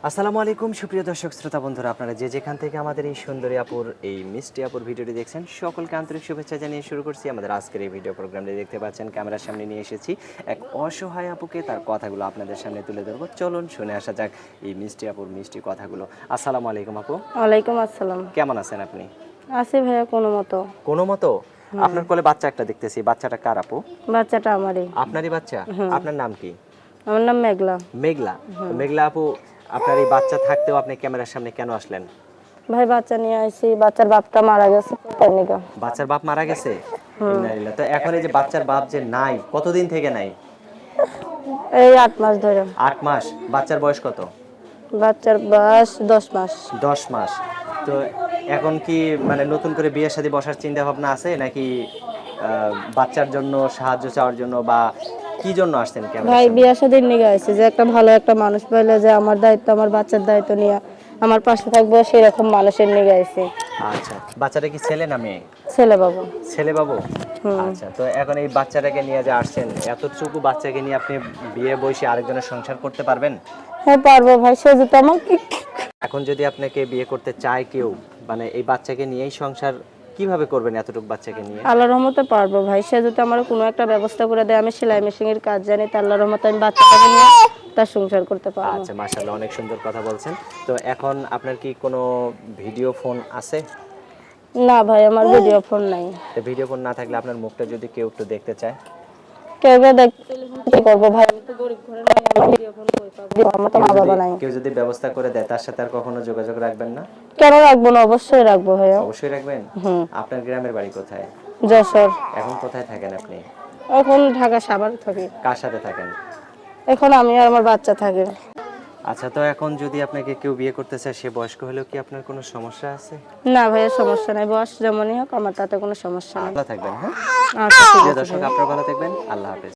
আসসালামু আলাইকুম সুপ্রিয় দর্শক শ্রোতা বন্ধুরা, আপনারা যে যেখান থেকে আমাদের এই সুন্দরী আপুর এই মিষ্টি আপুর ভিডিওটি দেখছেন সকলকে আন্তরিক শুভেচ্ছা জানিয়ে শুরু করছি আমাদের আজকের এই ভিডিও প্রোগ্রামটি। দেখতে পাচ্ছেন ক্যামেরার সামনে নিয়ে এসেছি এক অসহায় আপুকে, তার কথাগুলো আপনাদের সামনে তুলে ধরবো। চলুন শুনে আসা যাক এই মিষ্টি আপুর মিষ্টি কথাগুলো। আসসালামু আলাইকুম আপু, ওয়ালাইকুম আসসালাম। কেমন আছেন আপনি? আছি ভাইয়া কোনো মতো। কোনো মতো? আপনার কোলে বাচ্চা একটা দেখতেছি, বাচ্চাটা কার আপু? বাচ্চাটা আমারই। আপনারই বাচ্চা? আপনার নাম কি? আমার নাম মেঘলা। মেঘলা? তো মেঘলা আপু, আপনার এই বাচ্চা থাকতেও আপনি ক্যামেরার সামনে কেন আসলেন? ভাই বাচ্চা নিয়ে আইছি, বাচ্চার বাপটা মারা গেছে তার নিকা। বাচ্চার বাপ মারা গেছে? ইন্নালিল্লাহ। তো এখন এই যে বাচ্চার বাপ যে নাই, কতদিন থেকে নাই? এই 8 মাস ধরে। 8 মাস। বাচ্চার বয়স কত? বাচ্চার বয়স 10 মাস। 10 মাস। তো এখন কি মানে নতুন করে বিয়ে শাদী বসার চিন্তা ভাবনা আছে নাকি বাচ্চার জন্য সাহায্য চাওয়ার জন্য, বা কি জন্য আসছেন ক্যামেরার ভাই সামনে? বিয়া শাদীর নিকা আইছে যে একটা ভালো একটা মানুষ পাইলে যে আমার দায়িত্ব, আমার বাচ্চার দায়িত্ব নিয়ে আমার পাশে থাকবে সেরকম মানুষের নিকা আইছে। আচ্ছা, বাচ্চাটা কি ছেলে না মেয়ে? ছেলে বাবু। ছেলে বাবু? আচ্ছা, তো এখন এই বাচ্চাটাকে নিয়ে যে আসছেন, এতটুকু বাচ্চাকে নিয়ে আপনি বিয়ে বসে আরেকজনের সংসার করতে পারবেন? হ্যাঁ পারবো ভাই, সে যেটা আমার এখন যদি আপনাকে বিয়ে করতে চায় কেউ, মানে এই বাচ্চাকে নিয়েই সংসার কিভাবে করবেন এতটুকু বাচ্চাকে নিয়ে? আল্লাহর রহমতে পারবো ভাই। সে যদি আমার কোনো একটা ব্যবস্থা করে দেয়, আমি সেলাই মেশিনের কাজ জানি, তা আল্লাহর রহমতে আমি বাচ্চাটাকে নিয়ে তার সংসার করতে পারবো। আচ্ছা, মাশাআল্লাহ, অনেক সুন্দর কথা বলছেন। তো এখন আপনার কি কোনো ভিডিও ফোন আছে? না ভাই, আমার ভিডিও ফোন নাই। তো ভিডিও ফোন না থাকলে আপনার মুখটা যদি কেউ একটু দেখতে চায়? কেউ দেখতে কি করবো ভাই, আমি তো গরিব ঘরে নাই, আমার ভিডিও ফোন কই পাবো, আমার তো মা বাবা নাই। কেউ যদি ব্যবস্থা করে দেয়, তার সাথে আর কখনো যোগাযোগ রাখবেন না? কেন রাখবো না, অবশ্যই রাখবো ভাইয়া। অবশ্যই রাখবেন। আপনার গ্রামের বাড়ি কোথায়? যশোর। এখন কোথায় থাকেন আপনি? এখন ঢাকা সাভার থাকি। কার সাথে থাকেন? এখন আমি আর আমার বাচ্চা থাকে। আচ্ছা, তো এখন যদি আপনাকে কেউ বিয়ে করতে চায়, সে বয়স্ক হলেও কি আপনার কোনো সমস্যা আছে? না ভাইয়া, সমস্যা নাই, বয়স যেমনই হোক আমার তাতে কোনো সমস্যা নেই। ভালো থাকবেন। হ্যাঁ, আচ্ছা ঠিক প্রিয় আছে দর্শক, ভাইয়া। আপনারা ভালো থাকবেন। আল্লাহ হাফেজ।